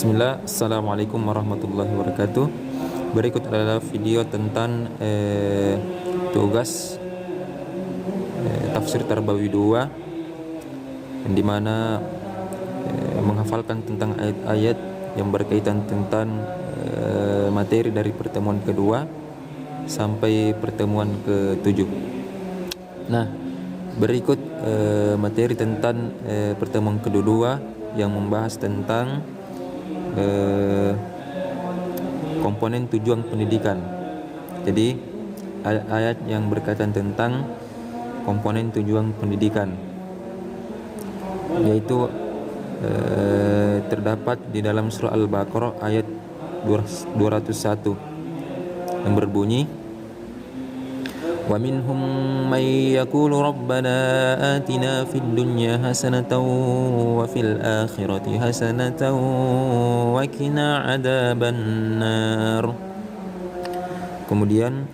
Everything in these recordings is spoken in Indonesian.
Bismillah, Assalamualaikum warahmatullahi wabarakatuh. Berikut adalah video tentang tugas tafsir Tarbawi 2, yang dimana menghafalkan tentang ayat-ayat yang berkaitan tentang materi dari pertemuan kedua sampai pertemuan ke-7. Nah, berikut materi tentang pertemuan kedua yang membahas tentang komponen tujuan pendidikan. Jadi ayat-ayat yang berkaitan tentang komponen tujuan pendidikan, yaitu terdapat di dalam surah Al-Baqarah ayat 201 yang berbunyi, wa minhum may yaqulu rabbana atina fid dunya hasanatan wa fil akhirati hasanatan wa qina adzabannar. Kemudian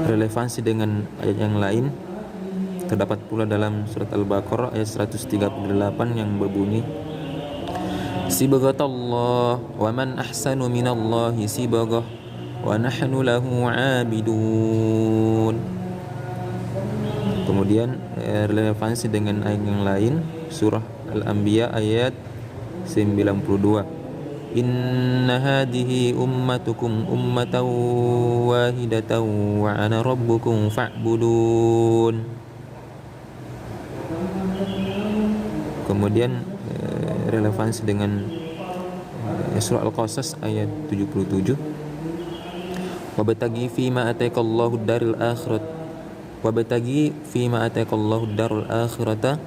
relevansi dengan ayat yang lain terdapat pula dalam surat Al-Baqarah ayat 138 yang berbunyi, sibghatallah wa man ahsanu minallahi sibghah wa nahnu lahu 'abidun. Kemudian relevansi dengan ayat yang lain, surah Al-Anbiya ayat 92, inna hadhihi ummatukum ummatan wahidatan wa ana rabbukum fa'budun. Kemudian relevansi dengan surah Al-Qasas ayat 77, wabtaghi fima ataakallahu darul akhirat wabtaghi fima ataakallahu darul akhirata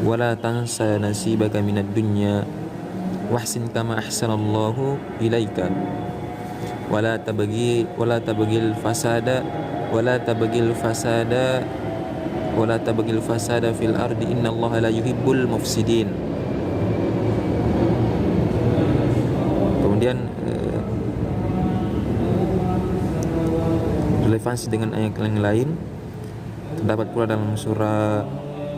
wala tansa nasibaka minad dunya wahsin kama ahsanallahu ilaika wala tabghil fasada fil ardi innallaha la yuhibbul mufsidin. Kemudian relevansi dengan ayat yang lain terdapat pula dalam surah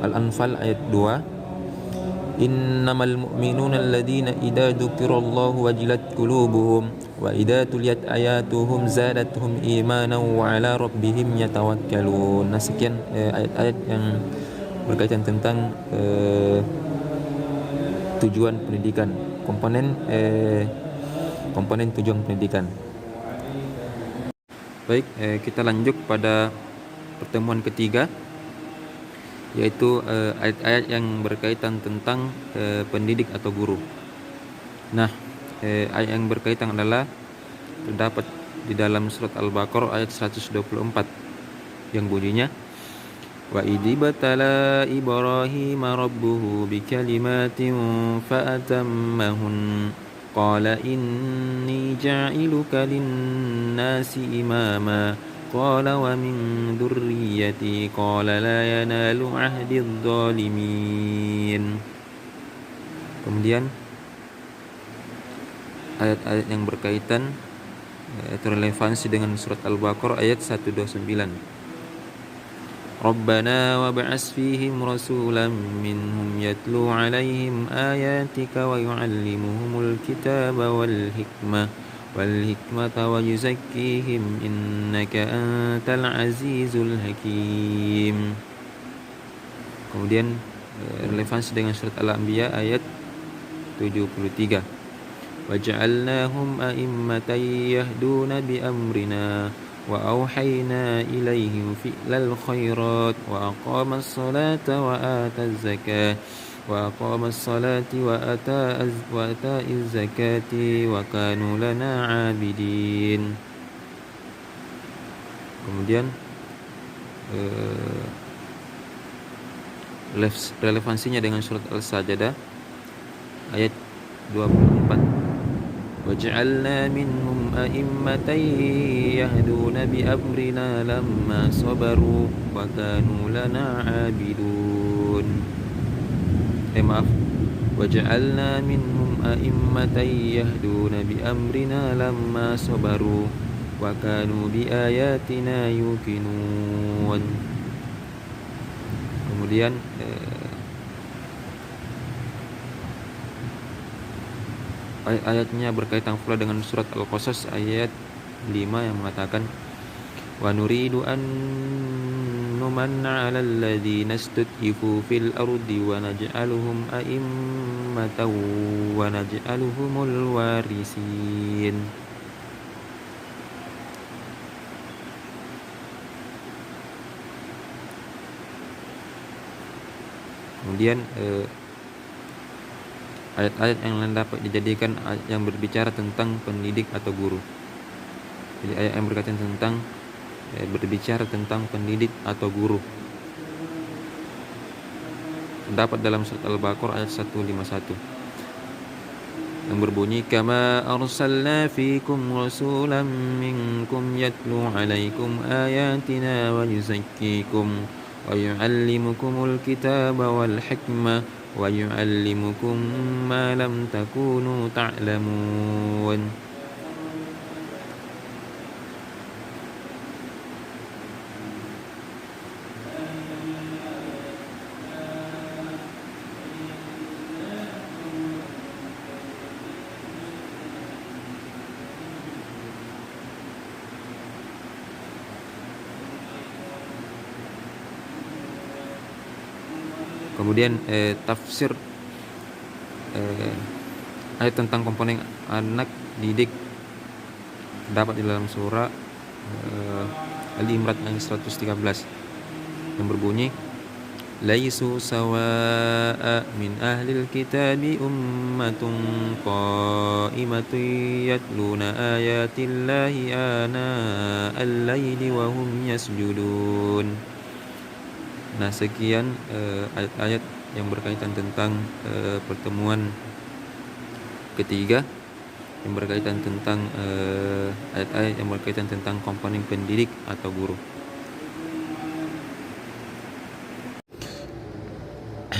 Al-Anfal ayat 2, innamal mu'minuna alladhina idza dzukirallahu wajilat qulubuhum wa idza tuliyat ayatuhum zadatuhum imanan wa ala rabbihim yatawakkalun. Nah, sekian ayat-ayat yang berkaitan tentang tujuan pendidikan, komponen tujuan pendidikan. Baik, kita lanjut pada pertemuan ketiga, yaitu ayat-ayat yang berkaitan tentang pendidik atau guru. Nah, ayat yang berkaitan adalah terdapat di dalam surat Al-Baqarah ayat 124 yang bunyinya, wa idibtala Ibrahima rabbuhu bikalimatin fa'atammahun qala inni ja'iluka lin-nasi imama qala wa min dzurriyyati qala la yanalu ahdidz zalimin. Kemudian ayat-ayat yang berkaitan terrelevansi dengan surat Al-Baqarah ayat 129, Rabbana wab'ats fihim rasulan minhum yatlu 'alaihim ayatika wa yu'allimuhumul kitaba wal hikmata wa yuzakkihim innaka antal azizul hakim. Kemudian relevansi dengan surat Al-Anbiya ayat 73, waja'alnahum a'immatan yahduna bi amrina wa auhayna ilaihim fi'lal khairat wa aqamas salata wa ataz zakata wa ataiz zakati wa kanu lana 'abidin. Kemudian relevansinya dengan surat Al-Sajdah ayat 24, waj'alna minhum a'immatan yahduna bi amrina lamma sabaru wa kanu lana 'abidun. Waj'alna minhum a'immatan yahduna bi amrina lamma sabaru wa kanu bi ayatina yuqinun. Kemudian ayat-ayatnya berkaitan pula dengan surat Al-Qasas ayat 5 yang mengatakan wa nuridu an numanna 'alal ladzina istud'ifu fil ardi wa naj'aluhum a'immatan wa naj'aluhumul warisin. Kemudian ayat-ayat yang lain dapat dijadikan ayat yang berbicara tentang pendidik atau guru. Jadi ayat yang berkaitan tentang berbicara tentang pendidik atau guru. Terdapat dalam surat Al-Baqarah ayat 151 yang berbunyi kama arsalna fikum rasulan minkum yatlu alaikum ayatina wa yuzakkikum wa yu'allimukumul kitaba wal hikmah wa yu'allimukum ma lam takunu ta'lamun. Kemudian tafsir ayat tentang komponen anak didik terdapat di dalam surah Al-Imran ayat 113 yang berbunyi laisu sawa'a min ahlil kitabi ummatun qa'imatun yatluna ayatillahi ana al-laili wa hum yasjudun. Nah, sekian ayat-ayat yang berkaitan tentang pertemuan ketiga yang berkaitan tentang ayat-ayat yang berkaitan tentang komponen pendidik atau guru.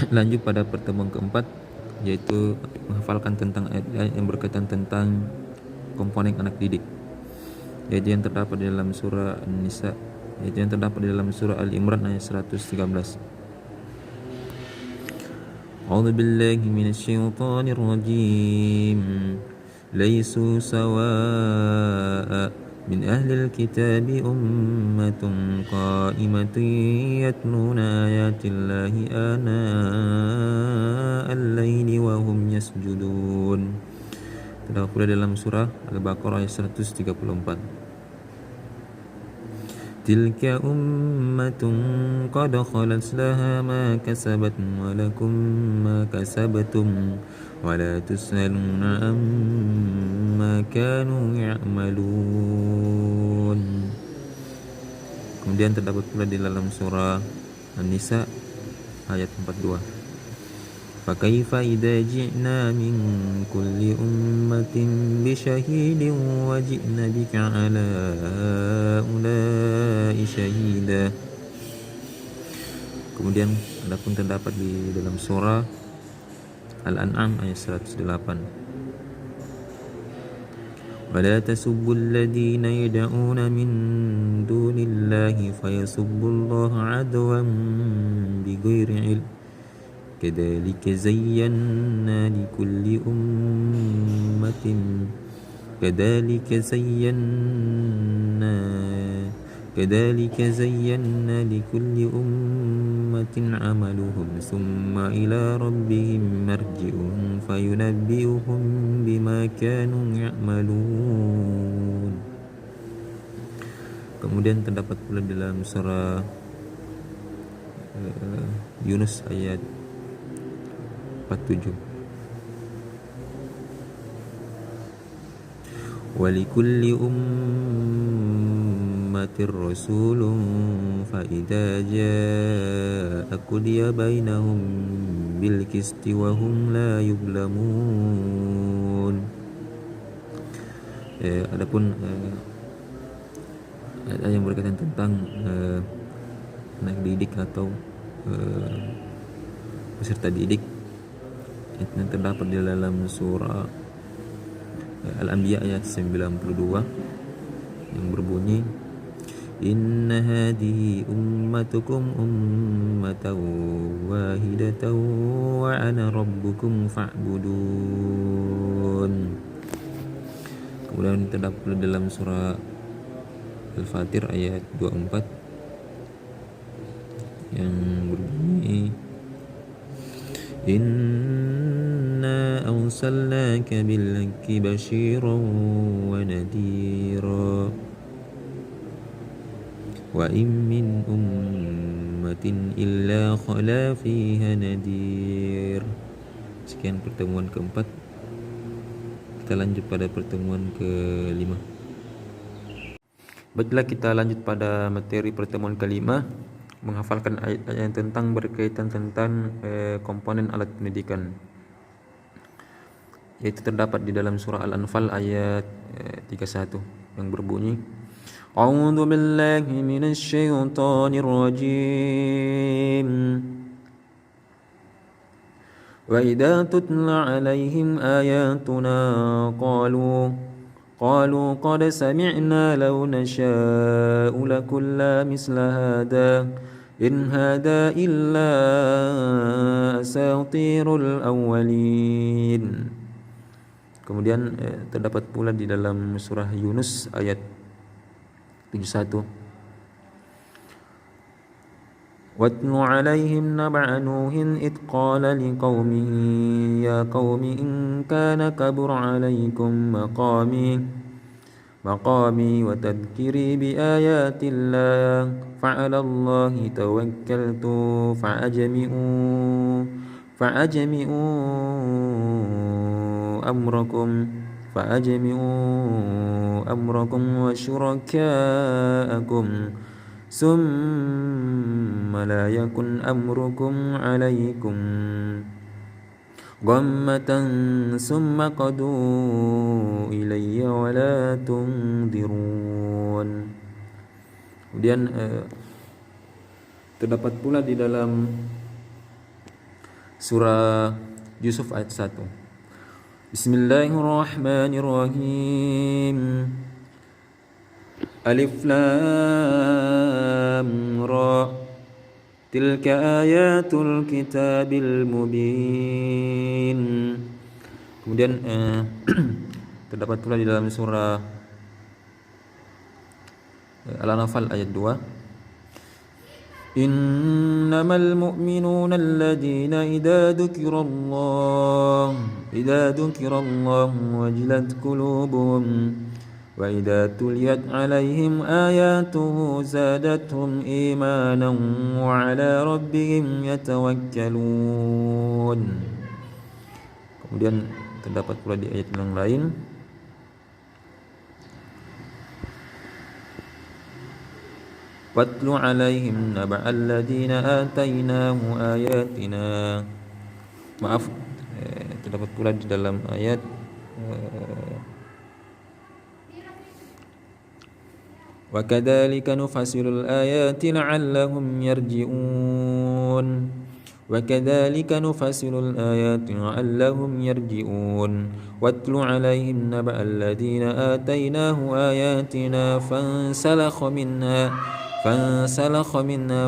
Lanjut pada pertemuan keempat, yaitu menghafalkan tentang ayat-ayat yang berkaitan tentang komponen anak didik, yaitu yang terdapat di dalam surah An-Nisa, yaitu yang terdapat di dalam surah Al-Imran ayat 113. A'udzu billahi minasyaitonir rajim. Laisu sawa'a min ahlil kitabi ummatun qa'imatun yatluna ayatillahi ana al-laili wa hum yasjudun. Terdapat pula dalam surah Al-Baqarah ayat 134. Tilka ummatun qad khalat laha ma kasabat wa lakum ma kasabtum wa la tus'aluna amma kanu ya'malun. Kemudian terdapat pula di dalam surah An-Nisa ayat 42. فكيف إذا جئنا من كل أمة بشهيد وجئنا بك على هؤلاء شهيدا. Kemudian adapun terdapat di dalam surah Al-An'am ayat 108. ولا تسبوا الذين يدعون من دون الله فيسبوا الله عدوا بغير علم كذلك زينا لكل أمة عملهم ثم إلى ربهم مرجعهم فينبئهم بما كانوا يعملون. Kemudian terdapat pula dalam surah Yunus ayat 47. Walikulli ummatir rasulun fa idza jaa qudiya bainahum bil qisti wa hum la yuzlamun. Adapun ayat yang berkaitan tentang anak didik atau peserta didik yang terdapat di dalam surah Al-Anbiya ayat 92 yang berbunyi inna hadhihi ummatukum ummatan wahidatan wa ana rabbukum fa'budun. Kemudian terdapat dalam surah Al-Fatir ayat 24 yang berbunyi, Inna arsalnaka bil-haqqi basyiran wa nadhira wa in min ummatin illa khala fiha nadhir. Sekian pertemuan keempat. Kita lanjut pada pertemuan kelima. Baiklah, kita lanjut pada materi pertemuan kelima, menghafalkan ayat-ayat yang tentang berkaitan tentang komponen alat pendidikan, yaitu terdapat di dalam surah Al-Anfal ayat 31 yang berbunyi, A'udzu billahi minasy syaithanir rajim. Wa idza tutla 'alaihim ayatuna qalu qad sami'na law nasha'u lakulla misla hadha in hadha illa asatirul awwalin. Kemudian terdapat pula di dalam surah Yunus ayat 71, Watlu 'alaihim nab'a Nuhin id qala liqaumihi ya qaumi in kana kabura 'alaikum maqami wa tadhkiri bi ayatillah fa'ala Allahi tawakkaltu fa'ajmi'u amrakum wa syuraka'akum summa la yakun amrukum 'alaikum ghammatan summa qadu ilayya wa la tundirun. Kemudian terdapat pula di dalam surah Yusuf ayat 1, Bismillahirrahmanirrahim. Alif Lam Ra. Tilka ayatul kitabil mubin. Kemudian terdapat pula di dalam surah Al-Anfal ayat 2, Innamal mu'minuna alladhina idza dzukirallahu wajilat qulubuhum wa idza tuliyat 'alaihim ayatuhu zadatuhum imanan wa 'ala rabbihim yatawakkalun. Kemudian terdapat pula di ayat yang lain, Watlu 'alaihim naba'al ladzina atainahu ayatina. Maaf, terdapat pula di dalam ayat wa kadzalika nufassilul ayati la'allahum yarji'un. Wa kadzalika nufassilul ayati la'allahum yarji'un. Watlu 'alaihim naba'al ladzina atainahu ayatina fansalakha minha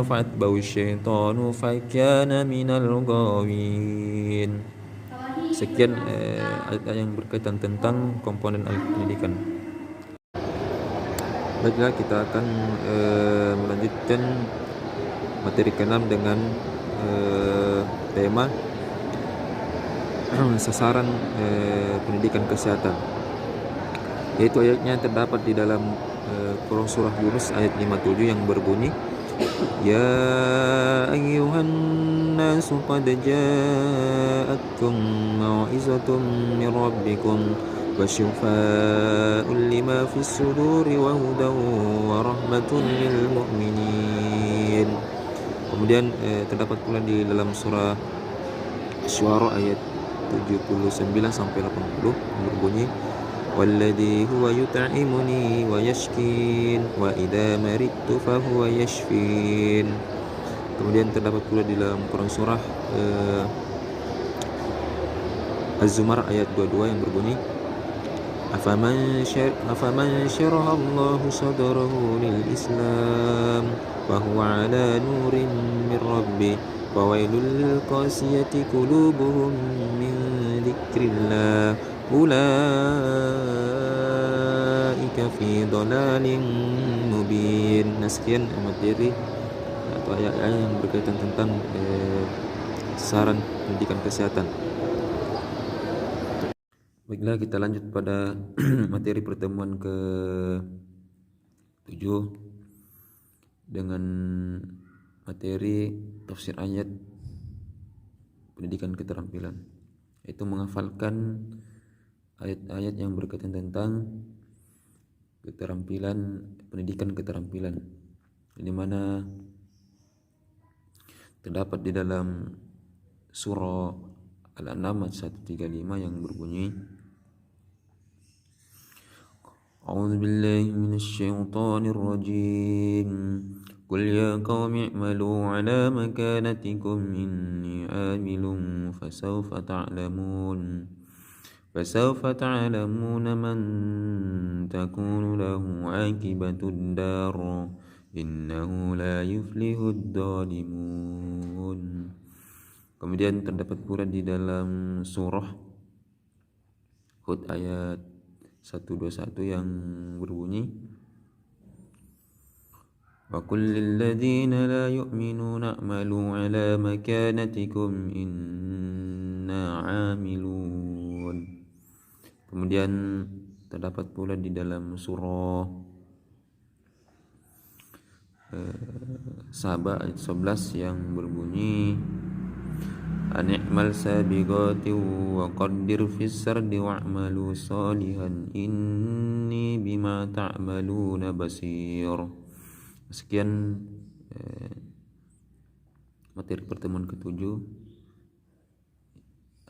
fa'atba'u syaitanu fakana minal ghawin. Sekian ayat yang berkaitan tentang komponen alat pendidikan. Baiklah, kita akan melanjutkan materi ke-6 dengan tema sasaran pendidikan kesehatan, yaitu ayatnya terdapat di dalam surah Yunus ayat 57 yang berbunyi, Ya ayyuhan nasu qad ja'atkum mau'izatun min rabbikum wa syifaa'un lima fis suduri wa hudan wa rahmatun lil mu'minin. Kemudian terdapat pula di dalam surah Asy-Syu'ara ayat 79 sampai 80 yang berbunyi, Walladhi huwa yut'imuni wa yashkin wa idza maridtu fa huwa yashfin. Kemudian terdapat pula di dalam Quran surah Az-Zumar ayat 22 yang berbunyi, Afaman syaraha Allahu sadrahu lil Islam wa huwa ala nurin min rabbih wa wailul lil qasiyati qulubuhum min dzikrillah ulaika fi dhalalin mubin. Nah, sekian materi atau ayat-ayat yang berkaitan tentang saran pendidikan kesehatan. Baiklah, kita lanjut pada materi pertemuan ke-7 dengan materi tafsir ayat pendidikan keterampilan, yaitu menghafalkan ayat-ayat yang berkaitan tentang keterampilan, pendidikan keterampilan, di mana terdapat di dalam surah Al-An'am 135 yang berbunyi, A'udzu billahi minasy syaithanir rajim. Qul ya qaumi i'malu 'ala makanatikum inni 'amilun fasawfa ta'lamuna man takunu lahu 'aqibatud dar innahu la yuflihud dhalimun. Kemudian terdapat pula di dalam surah Hud ayat 121 yang berbunyi, wa qul lil ladzina la yu'minuna a'malu 'ala makanatikum inna 'amilun. Kemudian terdapat pula di dalam surah Saba ayat 11 yang berbunyi, Ani'mal sabiqati wa qaddir fis sardi wa'malu salihan inni bima ta'maluna basir. Sekian materi pertemuan ke-7,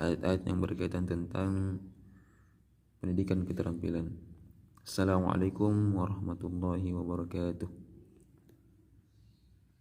ayat-ayat yang berkaitan tentang pendidikan keterampilan. Assalamualaikum warahmatullahi wabarakatuh.